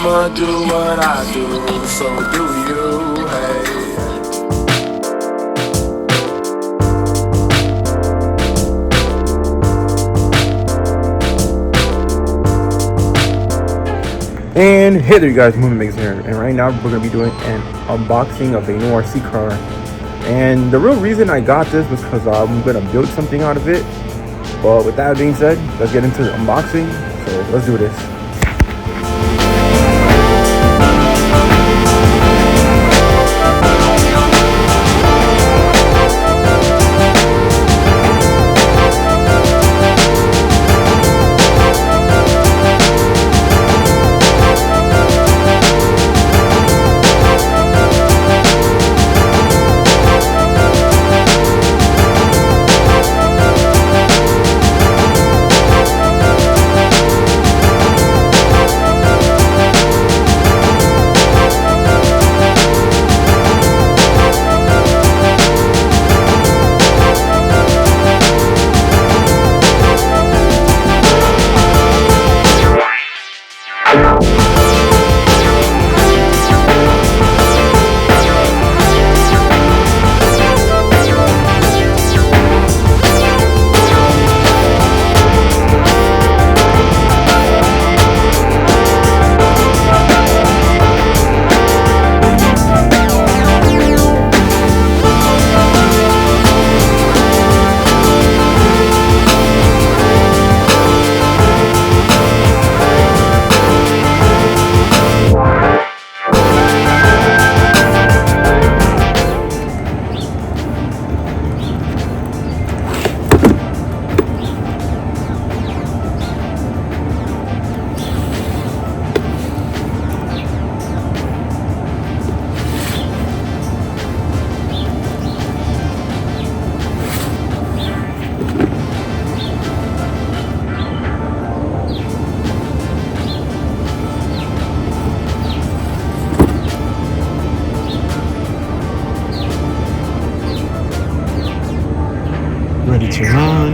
I'ma do what I do, so do you, hey. And hey there you guys, Movement Makes here, and right now we're going to be doing an unboxing of a new RC car. And the real reason I got this was because I'm going to build something out of it. But with that being said, let's get into the unboxing, so let's do this. Ready to run,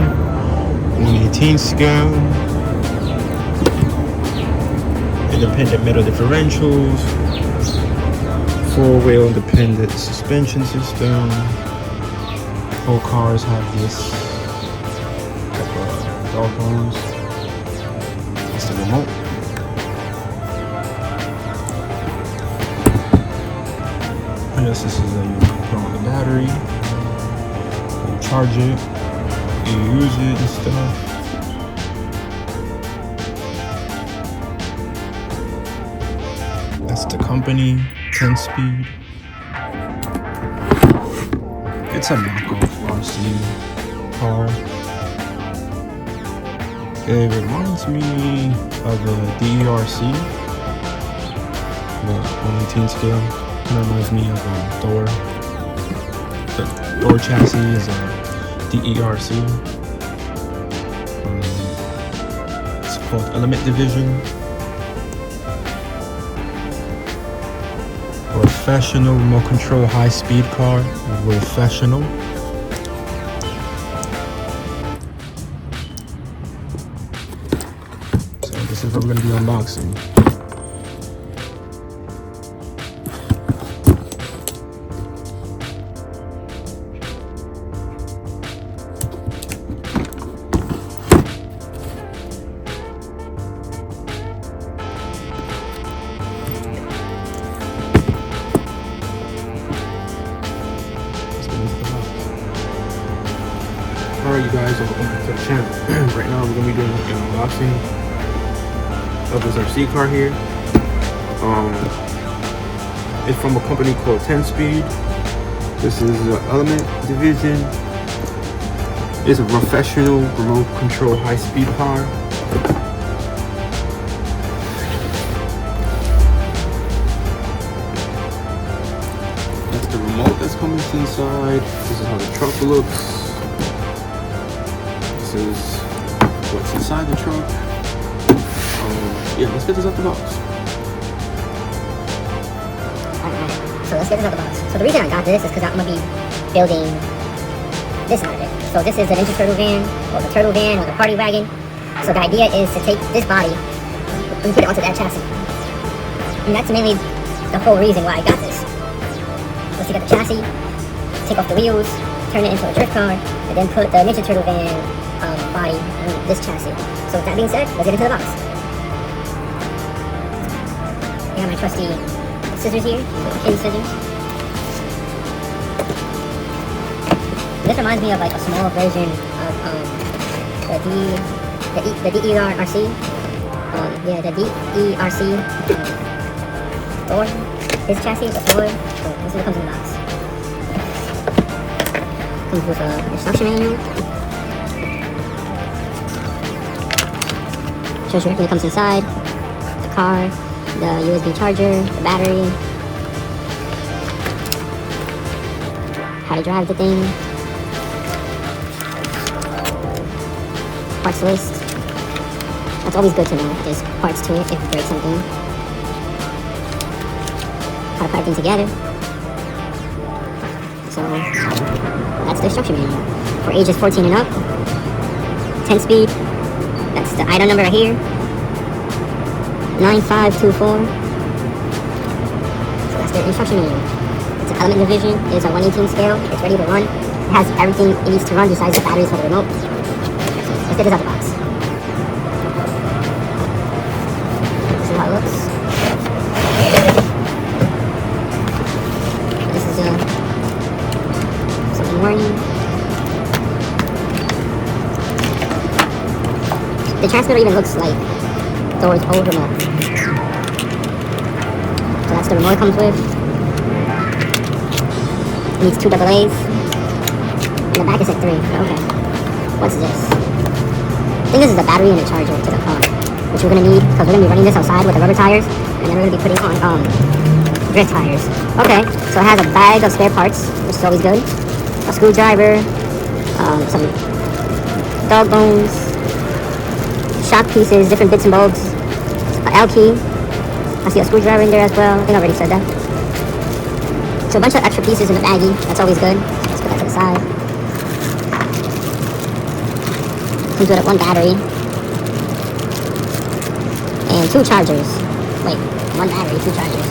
118 scale, independent metal differentials, 4-wheel independent suspension system. All cars have this type of dog bones. That's the remote. I guess this is a put on the battery, you charge it, you use it and stuff. That's the company, Tenspeed. It's a knockoff RC car. It reminds me of a DERC, the 118 scale. It reminds me of a Thor. The Thor chassis is a DERC. It's called Element Division. Professional remote control high speed car. Professional. So this is what we're going to be unboxing. Alright you guys, welcome back to the channel. Right now we're going to be doing an unboxing of this RC car here. It's from a company called Tenspeed. This is the Element Division. It's a professional remote control high speed car. That's the remote that's coming inside. This is how the truck looks. This is what's inside the truck. Yeah, let's get this out the box. So let's get this out the box. So the reason I got this is because I'm going to be building this out of it. So this is the Ninja Turtle van, or the Turtle van, or the Party Wagon. So the idea is to take this body and put it onto that chassis. And that's mainly the whole reason why I got this. Was to get the chassis, take off the wheels, turn it into a drift car, and then put the Ninja Turtle van body on this chassis. So with that being said, let's get into the box. I got my trusty scissors here, kitty scissors. This reminds me of like a small version of the DERC. Yeah, the DERC Thor. His chassis is a Thor. So this is what comes in the box. Comes with a instruction manual. Shows you everything that comes inside. The car, the USB charger, the battery, how to drive the thing, parts list. That's always good to know. There's parts to it if you break something. How to put everything together. So that's the instruction manual for ages 14 and up. 10-speed. That's the item number right here. 9524. So that's the instruction manual. It's an element division. It's a 1/18 scale. It's ready to run. It has everything it needs to run besides the batteries for the remote. So let's get this out of the box. This is how it looks. This is something warning. The transmitter even looks like Thor's old remote. So that's the remote it comes with. It needs 2 AA's. And the back is at 3. Okay. What's this? I think this is the battery and the charger to the car, which we're gonna need because we're gonna be running this outside with the rubber tires, and then we're gonna be putting on drift tires. Okay. So it has a bag of spare parts, which is always good. A screwdriver, some dog bones, shock pieces, different bits and bobs, an L key. I see a screwdriver in there as well. I think I already said that. So a bunch of extra pieces in the baggie. That's always good. Let's put that to the side. Comes with 1 battery and 2 chargers. Wait, 1 battery, 2 chargers.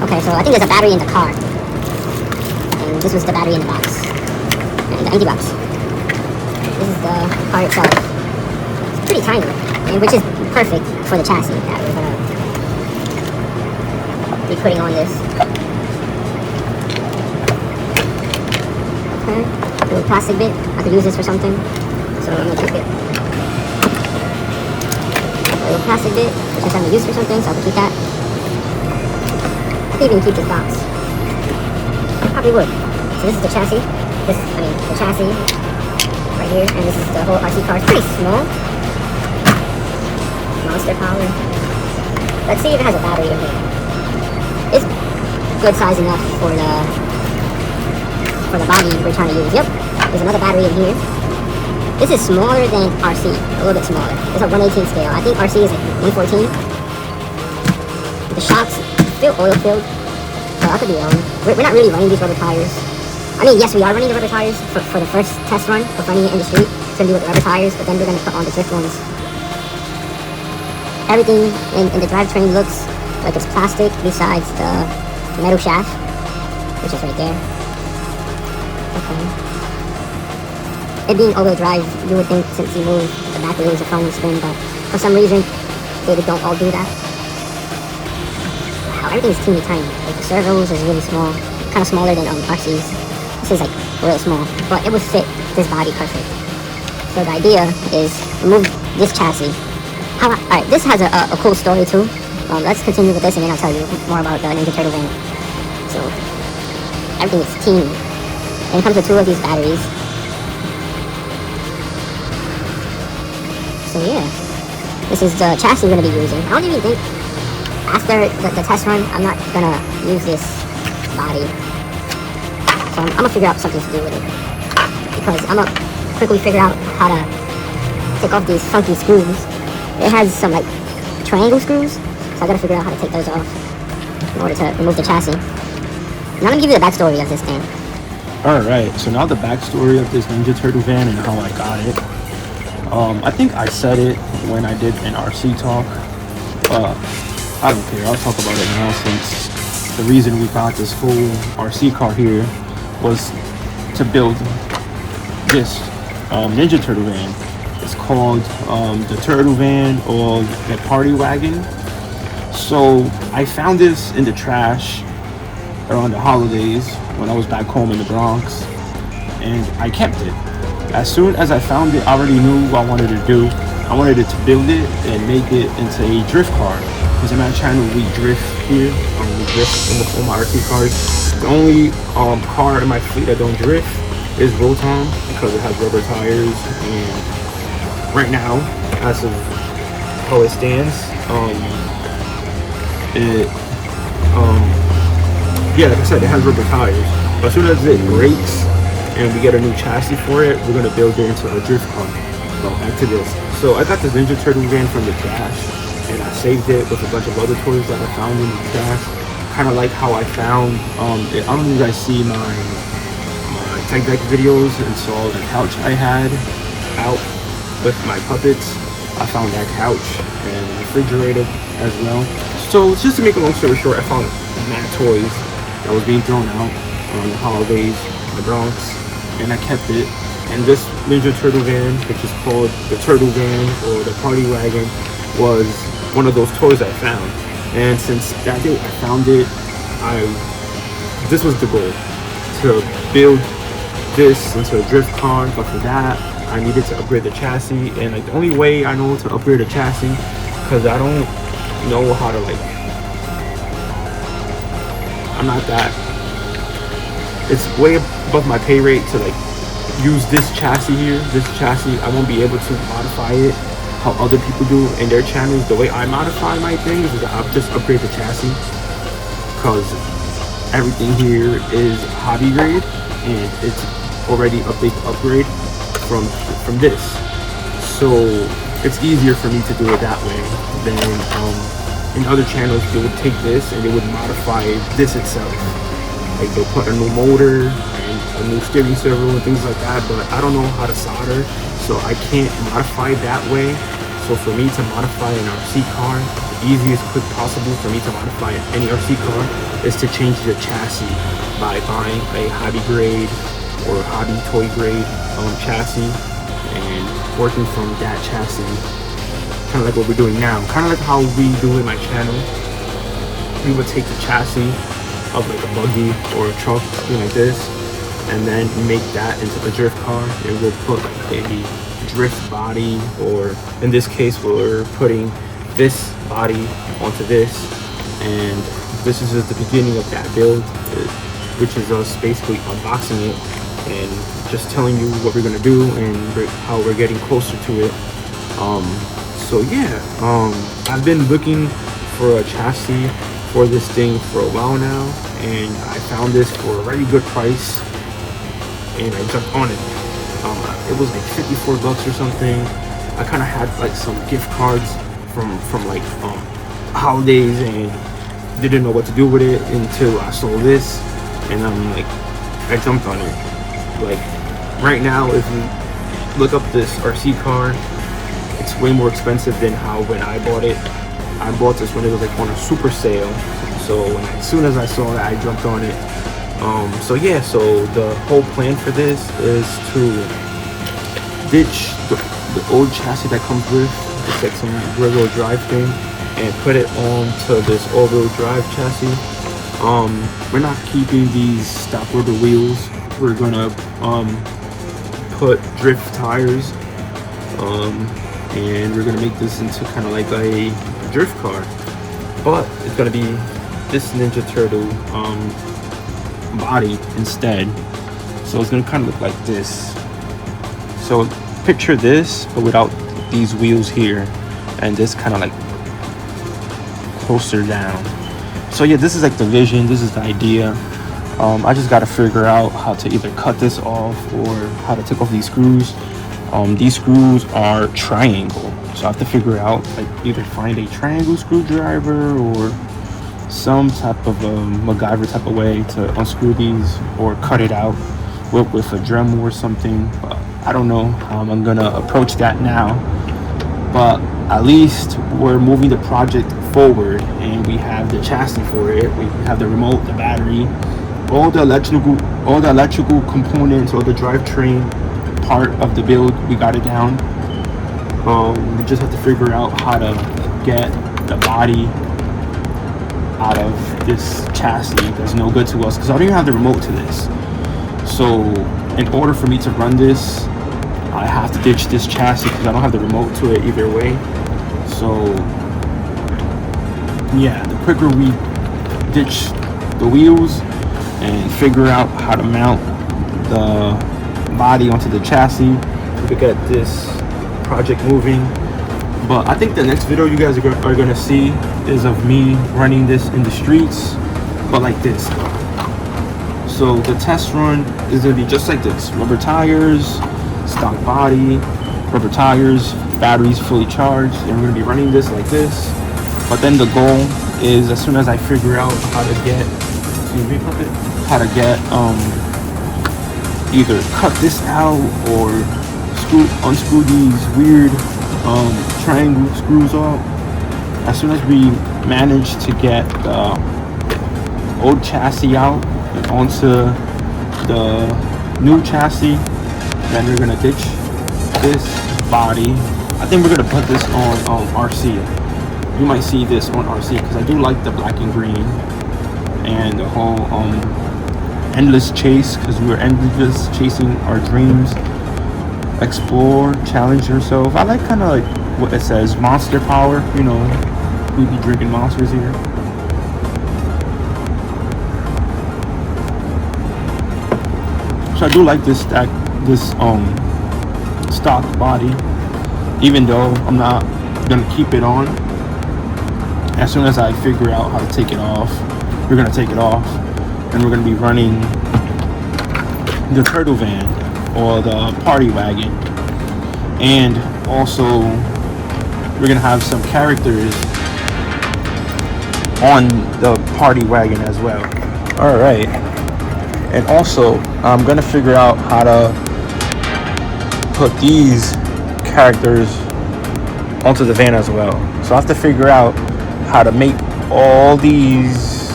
Okay, so I think there's a battery in the car, and this was the battery in the box, and the empty box. This is the car itself. Pretty tiny, and which is perfect for the chassis that we're gonna be putting on this. Okay, a little plastic bit. I could use this for something, so I'm gonna keep it. A little plastic bit, which is having use for something, so I can keep that. I could even keep this box. Probably would. So this is the chassis. The chassis right here, and this is the whole RC car. It's pretty small. Monster power. Let's see if it has a battery in here. It's good size enough for the body we're trying to use. Yep, there's another battery in here. This is smaller than RC, a little bit smaller. It's a 1/18 scale. I think RC is like 1/14. The shocks feel oil filled, so I could be wrong. We're not really running these rubber tires. I mean, yes, we are running the rubber tires for the first test run of running it in the street. It's gonna be with the rubber tires, but then we're gonna put on the drift ones. Everything in the drivetrain looks like it's plastic besides the metal shaft, which is right there. Okay. It being all-wheel drive, you would think since you move the back wheels, the front will spin, but for some reason, they don't all do that. Wow, everything's teeny tiny. Like the servos is really small, kind of smaller than RC's. This is like real small, but it would fit this body perfect. So the idea is remove this chassis. Alright, this has a cool story too. Let's continue with this and then I'll tell you more about the Ninja Turtle van. So, everything is teeny. And it comes with 2 of these batteries. So yeah, this is the chassis we're going to be using. I don't even think, after the test run, I'm not going to use this body. So I'm going to figure out something to do with it. Because I'm going to quickly figure out how to take off these funky screws. It has some like triangle screws, so I gotta figure out how to take those off in order to remove the chassis. And I'm gonna give you the backstory of this thing. Alright, so now the backstory of this Ninja Turtle van and how I got it. I think I said it when I did an RC talk. I don't care. I'll talk about it now since the reason we got this whole RC car here was to build this Ninja Turtle van. It's called the Turtle Van or the Party Wagon. So I found this in the trash around the holidays when I was back home in the Bronx, and I kept it. As soon as I found it, I already knew what I wanted to do. I wanted it to build it and make it into a drift car. Because in my channel, we drift here. We drift in all my RC cars. The only car in my fleet that don't drift is Rotom because it has rubber tires. And right now, as of how it stands, yeah, like I said, it has rubber tires. But as soon as it breaks and we get a new chassis for it, we're gonna build it into a drift car. Well, back to this. So I got this Ninja Turtle van from the trash, and I saved it with a bunch of other toys that I found in the trash. Kind of like how I found, I don't know if you guys see my tech deck videos and saw the couch I had out with my puppets. I found that couch and refrigerator as well. So just to make a long story short, I found mad toys that was being thrown out on the holidays in the Bronx, and I kept it. And this Ninja Turtle van, which is called the Turtle Van or the Party Wagon, was one of those toys I found. And since that day I found it, this was the goal, to build this into a drift car. But for that, I needed to upgrade the chassis, and like the only way I know to upgrade a chassis, because I don't know how to I'm not that, it's way above my pay rate to use this chassis here. This chassis, I won't be able to modify it how other people do in their channels. The way I modify my things is that I'll just upgrade the chassis, because everything here is hobby grade and it's already a big upgrade from this. So it's easier for me to do it that way than in other channels. They would take this and they would modify this itself. Like they'll put a new motor and a new steering servo and things like that, but I don't know how to solder, so I can't modify that way. So for me to modify an RC car, the easiest quick possible for me to modify any RC car is to change the chassis by buying a hobby grade or hobby toy grade chassis and working from that chassis, kind of like what we're doing now, kind of like how we do in my channel. We would take the chassis of like a buggy or a truck, something like this, and then make that into a drift car, and we'll put like a drift body, or in this case we're putting this body onto this, and this is just the beginning of that build, which is us basically unboxing it and just telling you what we're gonna do and how we're getting closer to it. So yeah, I've been looking for a chassis for this thing for a while now, and I found this for a very good price, and I jumped on it. It was like 54 bucks or something. I kind of had like some gift cards from like holidays and didn't know what to do with it until I saw this, and I'm like, I jumped on it. Like right now, if you look up this RC car, it's way more expensive than how when I bought it. I bought this when it was like on a super sale, so as soon as I saw it, I jumped on it. So yeah, so the whole plan for this is to ditch the old chassis that comes with, it's like some rear-wheel drive thing, and put it onto this all-wheel drive chassis. We're not keeping these stock rubber wheels. We're gonna put drift tires, and we're gonna make this into kind of like a drift car, but it's gonna be this Ninja Turtle body instead. So it's gonna kind of look like this. So picture this, but without these wheels here, and this kind of like closer down. So yeah, this is like the vision, this is the idea. I just got to figure out how to either cut this off or how to take off these screws. These screws are triangle, so I have to figure out, like, either find a triangle screwdriver or some type of MacGyver type of way to unscrew these, or cut it out with a Dremel or something. But I don't know how I'm gonna approach that now, but at least we're moving the project forward, and we have the chassis for it. We have the remote, the battery, all the electrical components, all the drivetrain part of the build. We got it down. We just have to figure out how to get the body out of this chassis that's no good to us, because I don't even have the remote to this. So in order for me to run this, I have to ditch this chassis because I don't have the remote to it either way. So yeah, the quicker we ditch the wheels and figure out how to mount the body onto the chassis, we could get this project moving. But I think the next video you guys are gonna see is of me running this in the streets, but like this. So the test run is gonna be just like this: rubber tires, stock body, rubber tires, batteries fully charged, and we're gonna be running this like this. But then the goal is, as soon as I figure out how to get, either cut this out or unscrew these weird triangle screws off. As soon as we manage to get the old chassis out and onto the new chassis, then we're gonna ditch this body. I think we're gonna put this on RC. You might see this on RC because I do like the black and green, and the whole endless chase, because we were endless chasing our dreams. Explore, challenge yourself. I like kind of like what it says, monster power. You know, we be drinking monsters here. So I do like this stock body, even though I'm not gonna keep it on. As soon as I figure out how to take it off, we're gonna take it off, and we're gonna be running the turtle van or the party wagon. And also we're gonna have some characters on the party wagon as well. All right. And also I'm gonna figure out how to put these characters onto the van as well. So I have to figure out how to make all these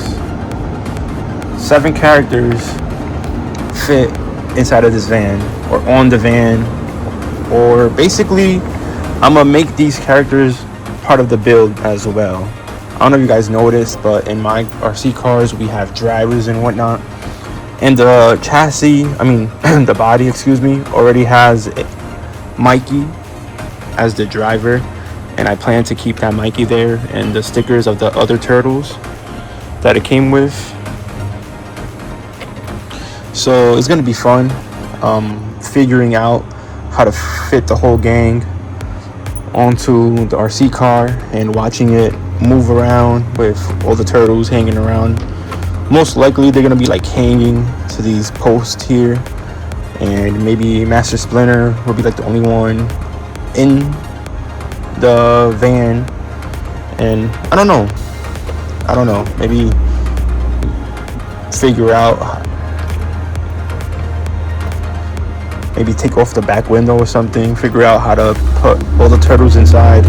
7 characters fit inside of this van, or on the van, or basically I'm gonna make these characters part of the build as well. I don't know if you guys noticed, but in my RC cars we have drivers and whatnot, and the chassis, the body, already has Mikey as the driver, and I plan to keep that Mikey there and the stickers of the other turtles that it came with. So it's gonna be fun figuring out how to fit the whole gang onto the RC car and watching it move around with all the turtles hanging around. Most likely they're gonna be like hanging to these posts here, and maybe Master Splinter will be like the only one in the van. And I don't know, maybe figure out, maybe take off the back window or something, figure out how to put all the turtles inside,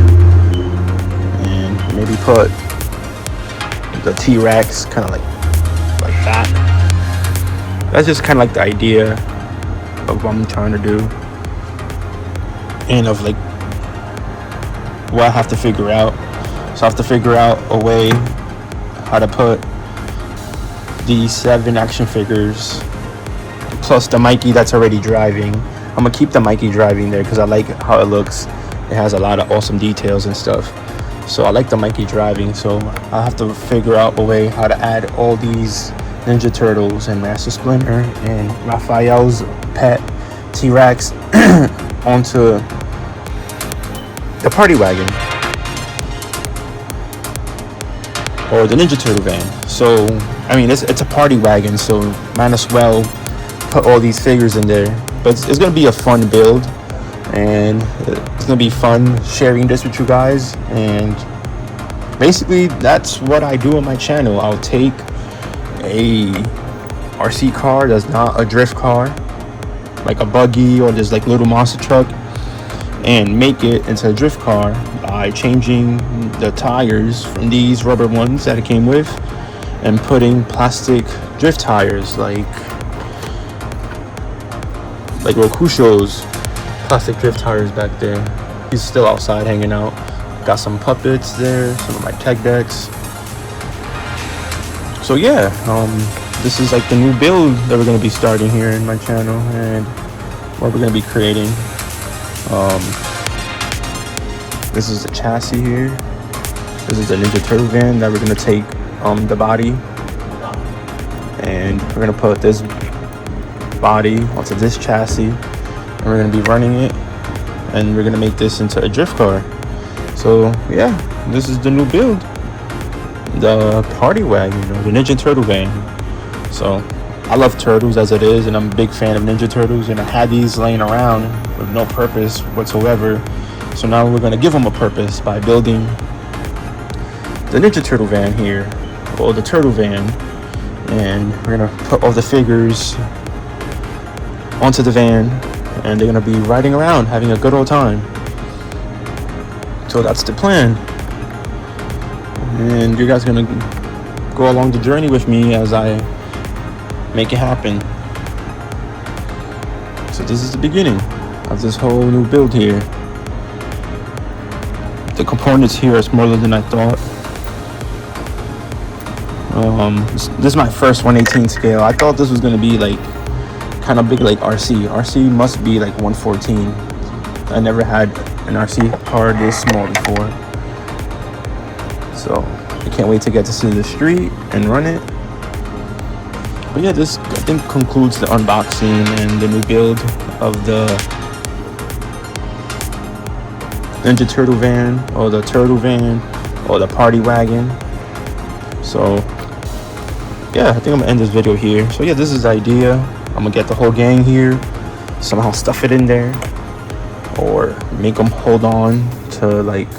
and maybe put the T-Rex kind of like that. That's just kind of like the idea of what I'm trying to do, and of like what I have to figure out. So I have to figure out a way how to put these 7 action figures plus the Mikey that's already driving. I'm gonna keep the Mikey driving there because I like how it looks. It has a lot of awesome details and stuff, so I like the Mikey driving. So I have to figure out a way how to add all these Ninja Turtles and Master Splinter and Raphael's pet T-Rex onto the party wagon or the Ninja Turtle van. So it's a party wagon, so might as well put all these figures in there. But it's gonna be a fun build, and it's gonna be fun sharing this with you guys. And basically that's what I do on my channel. I'll take a RC car that's not a drift car, like a buggy or just like little monster truck, and make it into a drift car by changing the tires from these rubber ones that it came with and putting plastic drift tires like Rokusho's plastic drift tires back there. He's still outside hanging out. Got some puppets there, some of my tech decks. So yeah, this is like the new build that we're gonna be starting here in my channel and what we're gonna be creating. This is the chassis here. This is the Ninja Turtle van that we're gonna take the body, and we're gonna put this body onto this chassis, and we're gonna be running it, and we're gonna make this into a drift car. So yeah, this is the new build, the party wagon, the Ninja Turtle van. So I love turtles as it is, and I'm a big fan of Ninja Turtles, and I had these laying around with no purpose whatsoever. So now we're gonna give them a purpose by building the Ninja Turtle van here, or the Turtle van, and we're gonna put all the figures onto the van, and they're gonna be riding around having a good old time. So that's the plan, and you guys are gonna go along the journey with me as I make it happen. So this is the beginning of this whole new build here. The components here are smaller than I thought. This is my first 1/18 scale. I thought this was gonna be like kind of big, like RC. RC must be like 1/14. I never had an RC car this small before, so I can't wait to get to see the street and run it. But yeah, this I think concludes the unboxing and the new build of the Ninja Turtle van, or the Turtle van, or the party wagon. So yeah, I think I'm gonna end this video here. So yeah, this is the idea. I'm gonna get the whole gang here, somehow stuff it in there, or make them hold on to like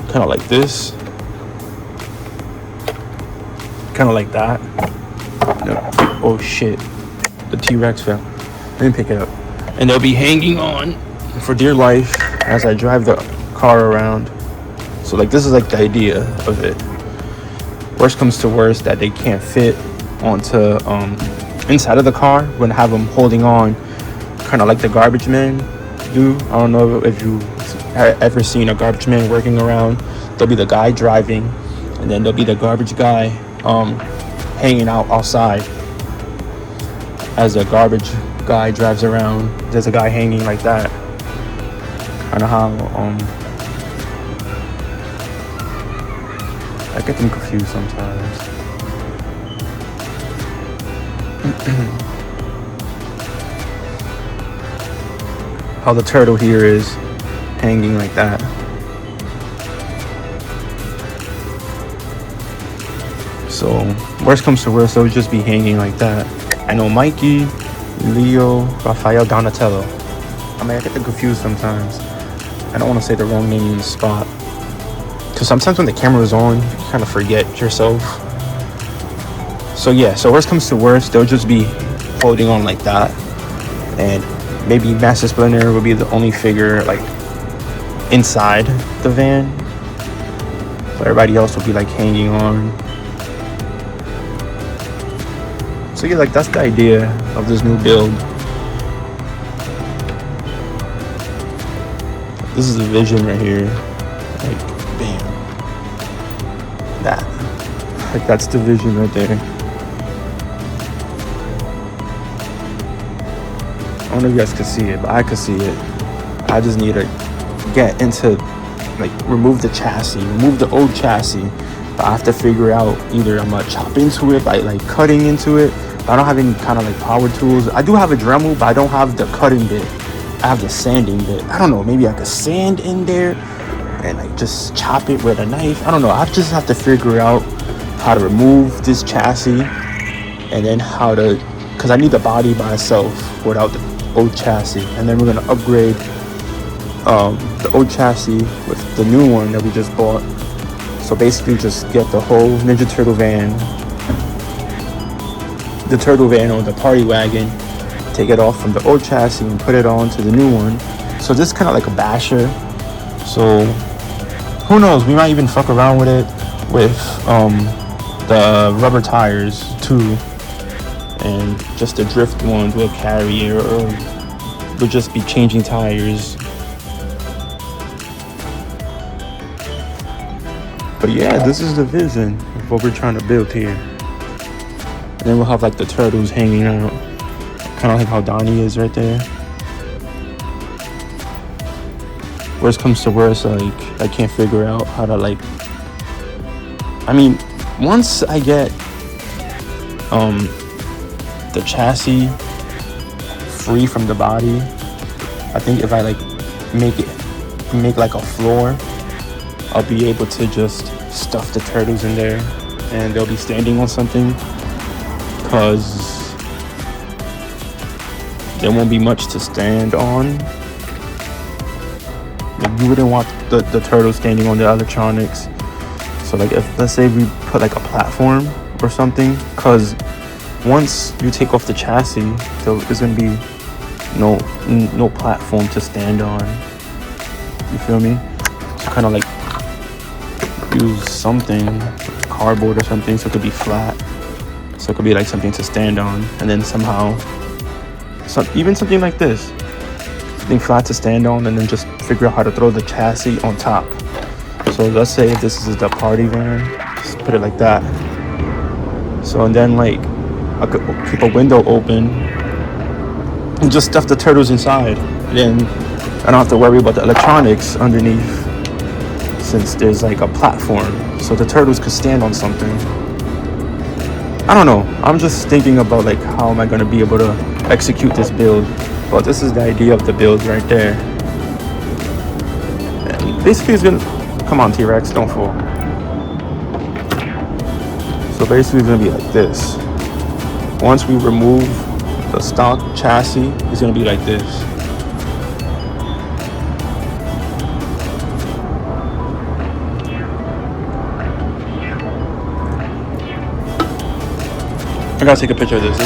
kind of like this, kind of like that. No. Oh shit, the T-Rex fell. Let me pick it up. And they'll be hanging on for dear life as I drive the car around. So like this is like the idea of it. Worst comes to worst that they can't fit onto inside of the car, we're gonna have them holding on kind of like the garbage men do. I don't know if you ever seen a garbage man working around. There'll be the guy driving, and then there'll be the garbage guy hanging out outside. As the garbage guy drives around, there's a guy hanging like that. Kind of how I get them confused sometimes. How the turtle here is hanging like that. So worst comes to worst, they'll just be hanging like that. I know Mikey, Leo, Raphael, Donatello. I mean, I get them confused sometimes. I don't want to say the wrong name in the spot, because sometimes when the camera is on, you kind of forget yourself. So yeah, so worst comes to worst, they'll just be holding on like that, and maybe Master Splinter will be the only figure like inside the van, so everybody else will be like hanging on. So yeah, like that's the idea of this new build. This is the vision right here. Like, bam. That. Like, that's the vision right there. I don't know if you guys can see it, but I can see it. I just need to get into, like, remove the chassis, remove the old chassis. But I have to figure out either I'm gonna chop into it by like cutting into it. But I don't have any kind of like power tools. I do have a Dremel, but I don't have the cutting bit. I have the sanding bit. I don't know, maybe I could sand in there and like just chop it with a knife. I don't know. I just have to figure out how to remove this chassis, and then how to, because I need the body by itself without the old chassis, and then we're gonna upgrade the old chassis with the new one that we just bought. So basically just get the whole Ninja Turtle van, the Turtle van or the party wagon, take it off from the old chassis and put it on to the new one, So this is kind of like a basher. So who knows? We might even fuck around with it with the rubber tires too, and just the drift ones will carry it, or we'll just be changing tires. But yeah, this is the vision of what we're trying to build here. And then we'll have like the turtles hanging out, kind of like how Donnie is right there. Worst comes to worst, like I can't figure out how to like. I mean, once I get the chassis free from the body, I think if I like make like a floor, I'll be able to just stuff the turtles in there, and they'll be standing on something, because there won't be much to stand on. Like, you wouldn't want the turtles standing on the electronics. So like, if let's say we put like a platform or something, because once you take off the chassis, there's gonna be no platform to stand on. You feel me? So kind of like use something, cardboard or something, so it could be flat. So it could be like something to stand on, and then somehow, even something like this, something flat to stand on, and then just figure out how to throw the chassis on top. So let's say if this is the party van, just put it like that. So, and then like I could keep a window open and just stuff the turtles inside. And then I don't have to worry about the electronics underneath, since there's like a platform, so the turtles could stand on something. I don't know. I'm just thinking about like, how am I gonna be able to execute this build? Well, this is the idea of the build right there. And basically it's gonna, come on T-Rex, don't fall. So basically it's gonna be like this. Once we remove the stock chassis, it's gonna be like this. I gotta take a picture of this.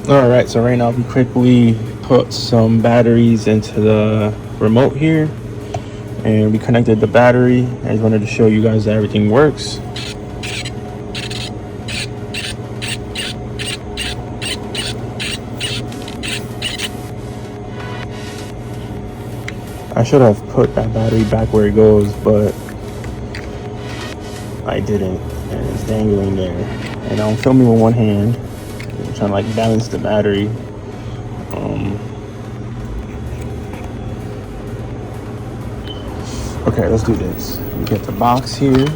Alright, so right now we quickly put some batteries into the remote here, and we connected the battery. I just wanted to show you guys that everything works. I should have put that battery back where it goes, but I didn't, and it's dangling there. And I'm filming with one hand. I'm trying to like balance the battery. Okay, let's do this. We get the box here. We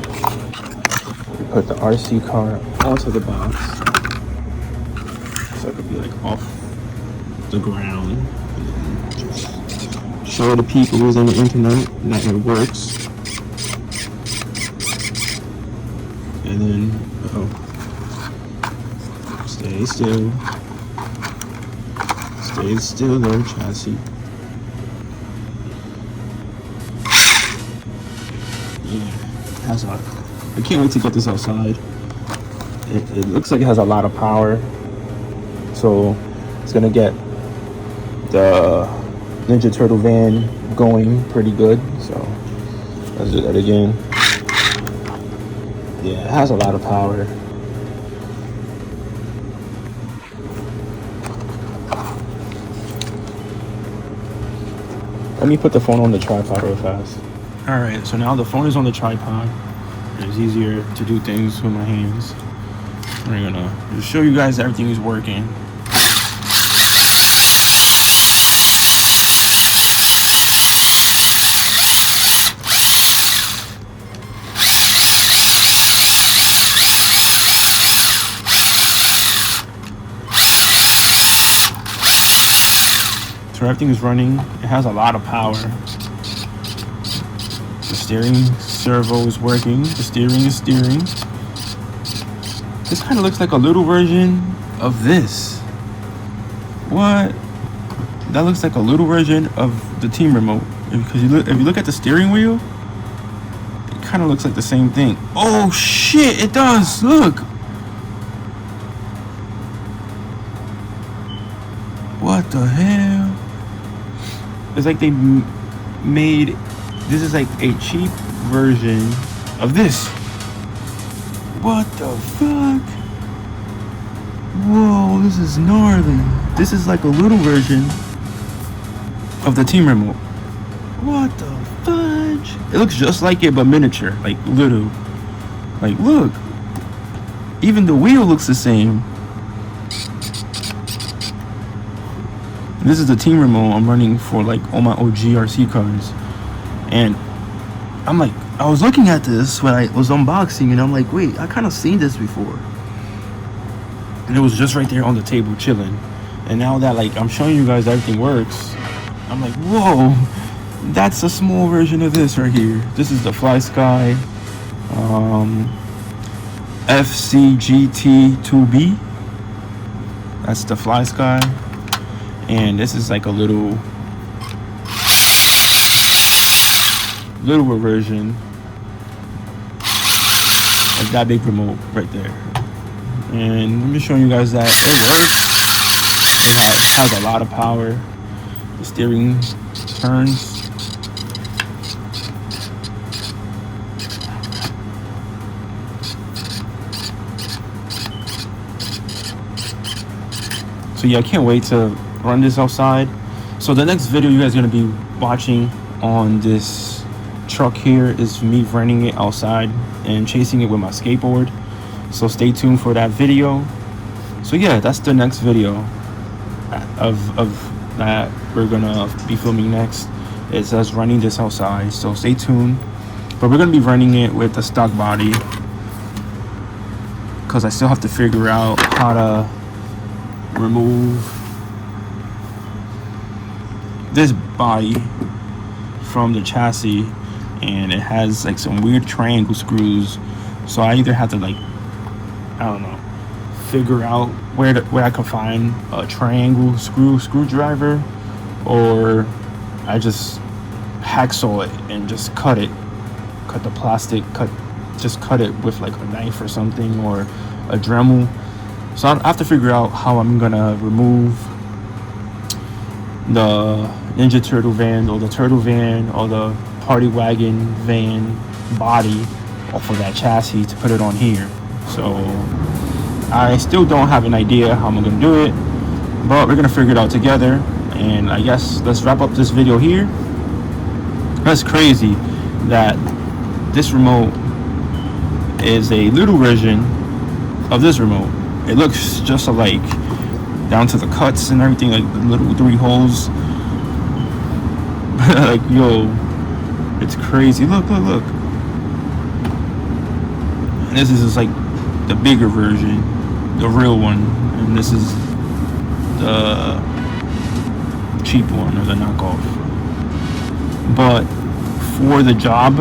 put the RC car onto the box. be like off the ground. Show the people who's on the internet that it works. And then, stay still. Stay still there, chassis. Yeah, has a. I can't wait to get this outside. It looks like it has a lot of power, so it's gonna get the Ninja Turtle van going pretty good. So let's do that again. Yeah, it has a lot of power. Let me put the phone on the tripod real fast. Alright, so now the phone is on the tripod. It's easier to do things with my hands. We're gonna just show you guys everything is working. So everything is running. It has a lot of power. The steering servo is working. The steering is steering. This kind of looks like a little version of this. What? That looks like a little version of the team remote. Because if you look at the steering wheel, it kind of looks like the same thing. Oh shit! It does. Look. What the hell? It's like they made, this is like a cheap version of this. What the fuck? Whoa, this is gnarly. This is like a little version of the team remote. What the fudge? It looks just like it, but miniature, like little. Like look, even the wheel looks the same. This is the team remote I'm running for like all my OG RC cars. And I'm like, I was looking at this when I was unboxing and I'm like, wait, I kind of seen this before. And it was just right there on the table chilling. And now that like I'm showing you guys everything works, I'm like, whoa, that's a small version of this right here. This is the Fly Sky FCGT2B. That's the Fly Sky. And this is like a little version of that big remote right there. And I'm just showing you guys that it works. It has a lot of power. The steering turns. So yeah, I can't wait to run this outside. So the next video you guys are going to be watching on this truck here is me running it outside and chasing it with my skateboard. So stay tuned for that video. So yeah, that's the next video of that we're gonna be filming next. It's us running this outside, so stay tuned. But we're gonna be running it with the stock body because I still have to figure out how to remove this body from the chassis, and it has like some weird triangle screws. So I either have to like, I don't know, figure out where I can find a triangle screwdriver, or I just hacksaw it and just cut the plastic, just cut it with like a knife or something, or a Dremel. So I have to figure out how I'm gonna remove the Ninja Turtle van or the Turtle van or the Party Wagon van body off of that chassis to put it on here. So I still don't have an idea how I'm gonna do it, but we're gonna figure it out together. And I guess let's wrap up this video here. That's crazy that this remote is a little version of this remote. It looks just alike, down to the cuts and everything, like the little 3 holes. Like, yo, it's crazy. Look. And this is just like the bigger version, the real one. And this is the cheap one or the knockoff. But for the job,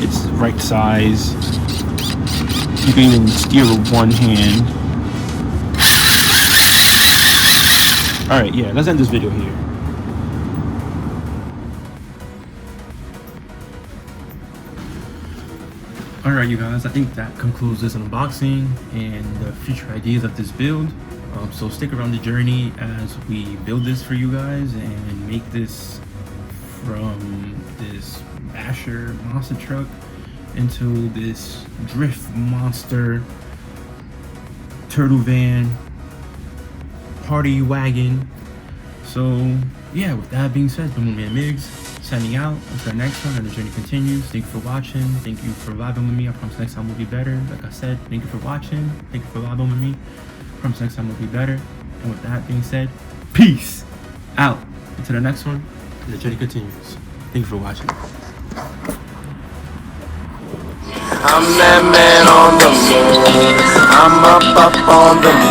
it's the right size. You can even steer with one hand. Alright, yeah, let's end this video here. Alright, you guys, I think that concludes this unboxing and the future ideas of this build. So stick around the journey as we build this for you guys and make this from this basher monster truck into this drift monster turtle van party wagon. So yeah, with that being said, the Man Migs signing out. Until the next one, and the journey continues. Thank you for watching. Thank you for vibing with me. I promise next time will be better. Like I said, thank you for watching. Thank you for vibing with me. I promise next time will be better. And with that being said, peace out. Until the next one, and the journey continues. Thank you for watching. I'm that man on the moon. I'm up on the moon.